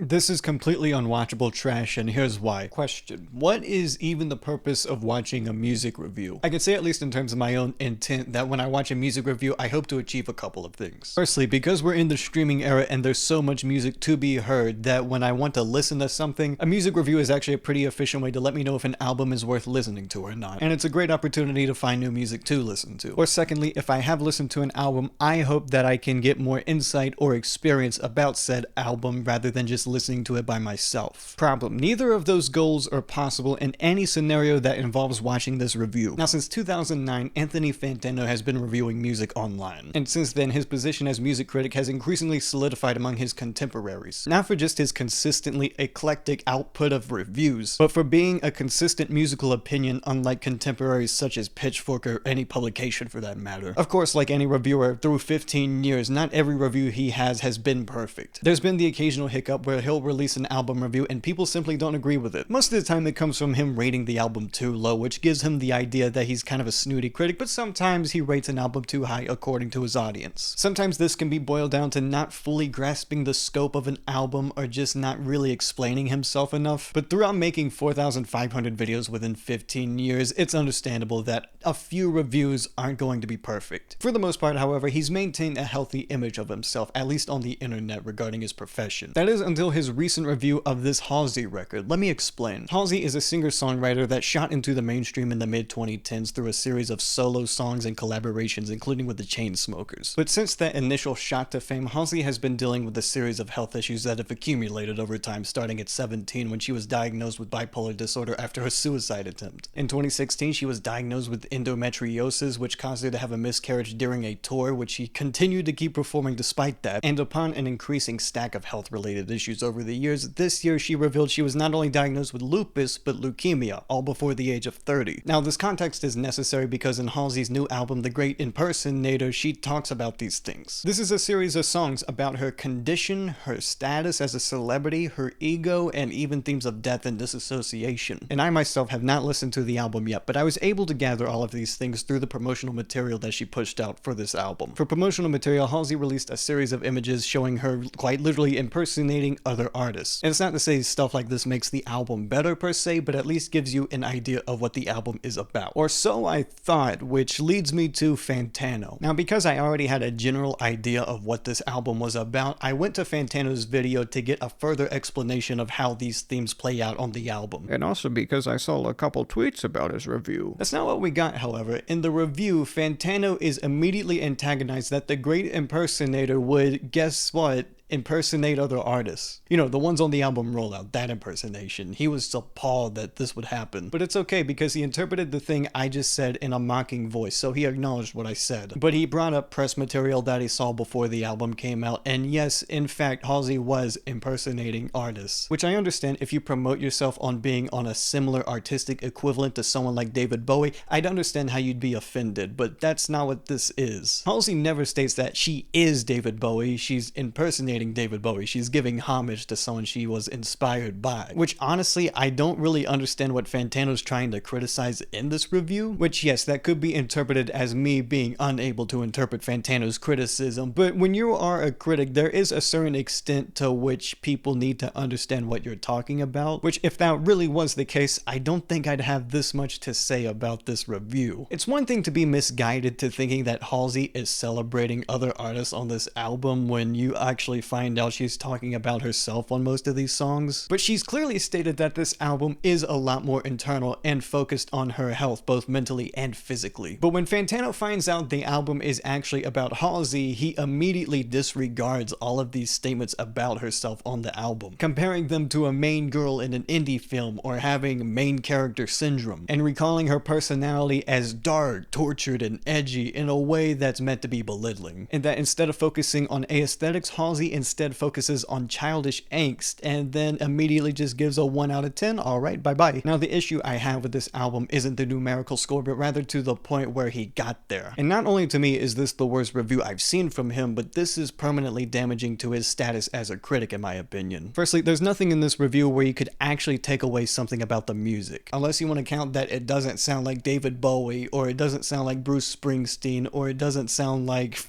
This is completely unwatchable trash, and here's why. Question: what is even the purpose of watching a music review? I can say, at least in terms of my own intent, that when I watch a music review, I hope to achieve a couple of things. Firstly, because we're in the streaming era and there's so much music to be heard, that when I want to listen to something, a music review is actually a pretty efficient way to let me know if an album is worth listening to or not. And it's a great opportunity to find new music to listen to. Or secondly, if I have listened to an album, I hope that I can get more insight or experience about said album rather than just listening to it by myself. Problem: neither of those goals are possible in any scenario that involves watching this review. Now, since 2009, Anthony Fantano has been reviewing music online, and since then his position as music critic has increasingly solidified among his contemporaries, not for just his consistently eclectic output of reviews, but for being a consistent musical opinion, unlike contemporaries such as Pitchfork or any publication for that matter. Of course, like any reviewer, through 15 years, not every review he has been perfect. There's been the occasional hiccup where he'll release an album review and people simply don't agree with it. Most of the time it comes from him rating the album too low, which gives him the idea that he's kind of a snooty critic, but sometimes he rates an album too high according to his audience. Sometimes this can be boiled down to not fully grasping the scope of an album or just not really explaining himself enough, but throughout making 4,500 videos within 15 years, it's understandable that a few reviews aren't going to be perfect. For the most part, however, he's maintained a healthy image of himself, at least on the internet, regarding his profession. That is until his recent review of this Halsey record. Let me explain. Halsey is a singer-songwriter that shot into the mainstream in the mid-2010s through a series of solo songs and collaborations, including with the Chainsmokers. But since that initial shot to fame, Halsey has been dealing with a series of health issues that have accumulated over time, starting at 17 when she was diagnosed with bipolar disorder after a suicide attempt. In 2016, she was diagnosed with endometriosis, which caused her to have a miscarriage during a tour, which she continued to keep performing despite that. And upon an increasing stack of health-related issues over the years, this year she revealed she was not only diagnosed with lupus, but leukemia, all before the age of 30. Now, this context is necessary because in Halsey's new album, The Great Impersonator, she talks about these things. This is a series of songs about her condition, her status as a celebrity, her ego, and even themes of death and disassociation. And I myself have not listened to the album yet, but I was able to gather all of these things through the promotional material that she pushed out for this album. For promotional material, Halsey released a series of images showing her quite literally impersonating other artists. And it's not to say stuff like this makes the album better per se, but at least gives you an idea of what the album is about. Or so I thought, which leads me to Fantano. Now, because I already had a general idea of what this album was about, I went to Fantano's video to get a further explanation of how these themes play out on the album. And also because I saw a couple tweets about his review. That's not what we got, however. In the review, Fantano is immediately antagonized that the Great Impersonator would, guess what, impersonate other artists. You know, the ones on the album Rollout, that impersonation. He was appalled that this would happen. But it's okay because he interpreted the thing I just said in a mocking voice, so he acknowledged what I said. But he brought up press material that he saw before the album came out, and yes, in fact, Halsey was impersonating artists. Which I understand if you promote yourself on being on a similar artistic equivalent to someone like David Bowie, I'd understand how you'd be offended, but that's not what this is. Halsey never states that she is David Bowie, she's impersonating David Bowie. She's giving homage to someone she was inspired by. Which honestly, I don't really understand what Fantano's trying to criticize in this review. Which yes, that could be interpreted as me being unable to interpret Fantano's criticism. But when you are a critic, there is a certain extent to which people need to understand what you're talking about. Which if that really was the case, I don't think I'd have this much to say about this review. It's one thing to be misguided to thinking that Halsey is celebrating other artists on this album when you actually find out she's talking about herself on most of these songs. But she's clearly stated that this album is a lot more internal and focused on her health, both mentally and physically. But when Fantano finds out the album is actually about Halsey, he immediately disregards all of these statements about herself on the album, comparing them to a main girl in an indie film or having main character syndrome, and recalling her personality as dark, tortured, and edgy in a way that's meant to be belittling. And that instead of focusing on aesthetics, Halsey instead focuses on childish angst and then immediately just gives a 1 out of 10. Alright, bye bye. Now, the issue I have with this album isn't the numerical score, but rather to the point where he got there. And not only to me is this the worst review I've seen from him, but this is permanently damaging to his status as a critic, in my opinion. Firstly, there's nothing in this review where you could actually take away something about the music. Unless you want to count that it doesn't sound like David Bowie, or it doesn't sound like Bruce Springsteen, or it doesn't sound like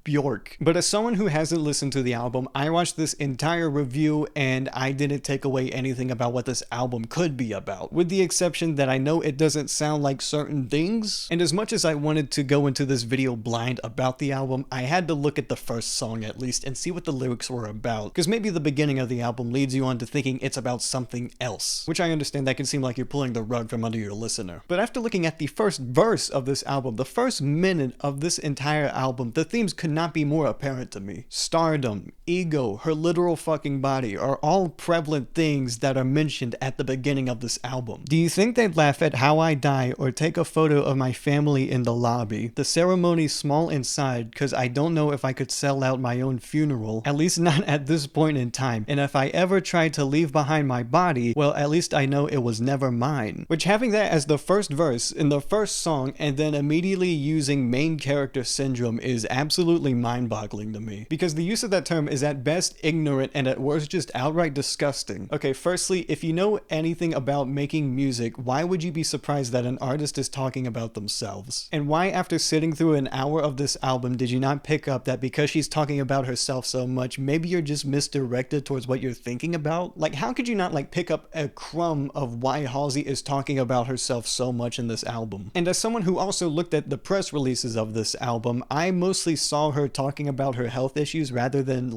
Bjork. But as someone who hasn't listened to the album, I watched this entire review and I didn't take away anything about what this album could be about, with the exception that I know it doesn't sound like certain things. And as much as I wanted to go into this video blind about the album, I had to look at the first song at least and see what the lyrics were about, because maybe the beginning of the album leads you on to thinking it's about something else, which I understand that can seem like you're pulling the rug from under your listener. But after looking at the first verse of this album, the first minute of this entire album, the themes could not be more apparent to me. Stardom, ego, her literal fucking body are all prevalent things that are mentioned at the beginning of this album. Do you think they'd laugh at how I die or take a photo of my family in the lobby? The ceremony's small inside cause I don't know if I could sell out my own funeral, at least not at this point in time, and if I ever tried to leave behind my body, well at least I know it was never mine. Which, having that as the first verse in the first song and then immediately using main character syndrome is absolutely mind-boggling to me, because the use of that term is at best ignorant and at worst just outright disgusting. Okay, firstly, if you know anything about making music, why would you be surprised that an artist is talking about themselves? And why, after sitting through an hour of this album, did you not pick up that because she's talking about herself so much, maybe you're just misdirected towards what you're thinking about? Like, how could you not pick up a crumb of why Halsey is talking about herself so much in this album? And as someone who also looked at the press releases of this album, I mostly saw her talking about her health issues rather than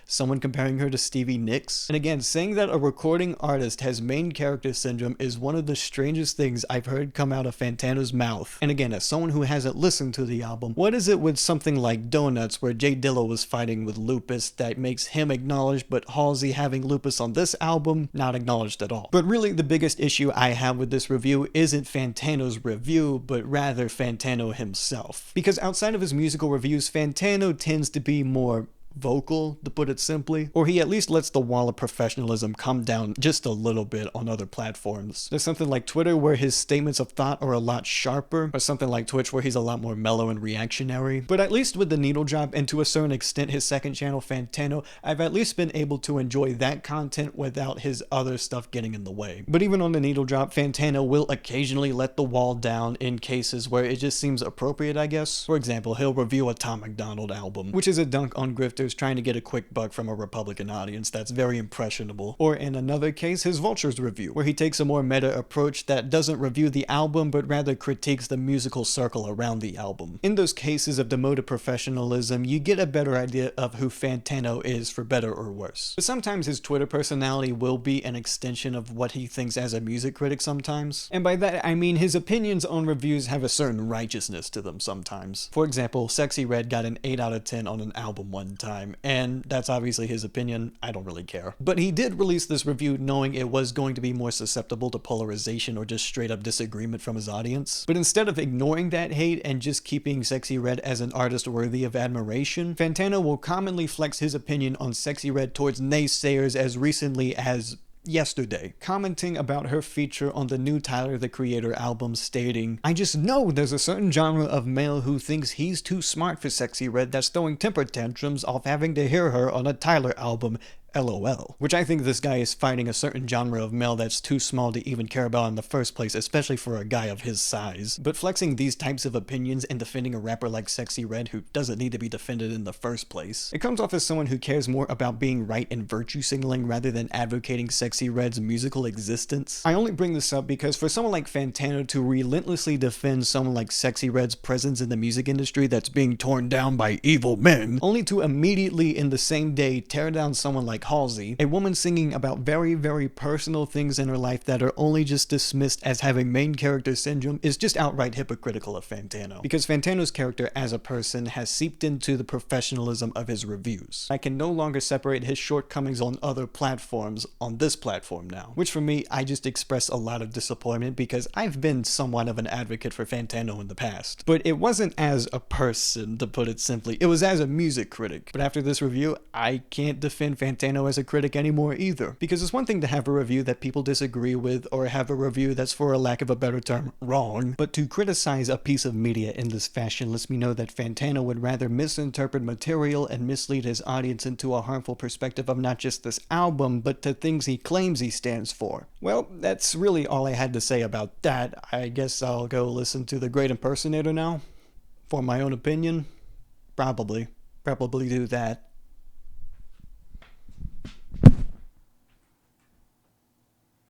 someone comparing her to Stevie Nicks. And again, saying that a recording artist has main character syndrome is one of the strangest things I've heard come out of Fantano's mouth. And again, as someone who hasn't listened to the album, what is it with something like Donuts, where Jay Dilla was fighting with lupus, that makes him acknowledged, but Halsey having lupus on this album, not acknowledged at all? But really, the biggest issue I have with this review isn't Fantano's review, but rather Fantano himself. Because outside of his musical reviews, Fantano tends to be more vocal, to put it simply, or he at least lets the wall of professionalism come down just a little bit on other platforms. There's something like Twitter where his statements of thought are a lot sharper, or something like Twitch where he's a lot more mellow and reactionary. But at least with The Needle Drop, and to a certain extent his second channel Fantano, I've at least been able to enjoy that content without his other stuff getting in the way. But even on The Needle Drop, Fantano will occasionally let the wall down in cases where it just seems appropriate, I guess. For example, he'll review a Tom MacDonald album, which is a dunk on grifters trying to get a quick buck from a Republican audience that's very impressionable. Or in another case, his Vultures review, where he takes a more meta approach that doesn't review the album but rather critiques the musical circle around the album. In those cases of demoted professionalism, you get a better idea of who Fantano is, for better or worse. But sometimes his Twitter personality will be an extension of what he thinks as a music critic sometimes. And by that I mean his opinions on reviews have a certain righteousness to them sometimes. For example, Sexy Red got an 8 out of 10 on an album one time, and that's obviously his opinion. I don't really care. But he did release this review knowing it was going to be more susceptible to polarization or just straight up disagreement from his audience. But instead of ignoring that hate and just keeping Sexy Red as an artist worthy of admiration, Fantano will commonly flex his opinion on Sexy Red towards naysayers as recently as yesterday, commenting about her feature on the new Tyler the Creator album, stating, "I just know there's a certain genre of male who thinks he's too smart for Sexy Red that's throwing temper tantrums off having to hear her on a Tyler album. LOL." Which I think this guy is fighting a certain genre of male that's too small to even care about in the first place, especially for a guy of his size. But flexing these types of opinions and defending a rapper like Sexy Red who doesn't need to be defended in the first place, it comes off as someone who cares more about being right and virtue signaling rather than advocating Sexy Red's musical existence. I only bring this up because for someone like Fantano to relentlessly defend someone like Sexy Red's presence in the music industry that's being torn down by evil men, only to immediately in the same day tear down someone like Halsey, a woman singing about very, very personal things in her life that are only just dismissed as having main character syndrome, is just outright hypocritical of Fantano. Because Fantano's character as a person has seeped into the professionalism of his reviews. I can no longer separate his shortcomings on other platforms on this platform now. Which for me, I just express a lot of disappointment because I've been somewhat of an advocate for Fantano in the past. But it wasn't as a person, to put it simply. It was as a music critic. But after this review, I can't defend Fantano as a critic anymore either. Because it's one thing to have a review that people disagree with, or have a review that's, for a lack of a better term, wrong. But to criticize a piece of media in this fashion lets me know that Fantano would rather misinterpret material and mislead his audience into a harmful perspective of not just this album, but to things he claims he stands for. Well, that's really all I had to say about that. I guess I'll go listen to The Great Impersonator now. For my own opinion? Probably. probably do that.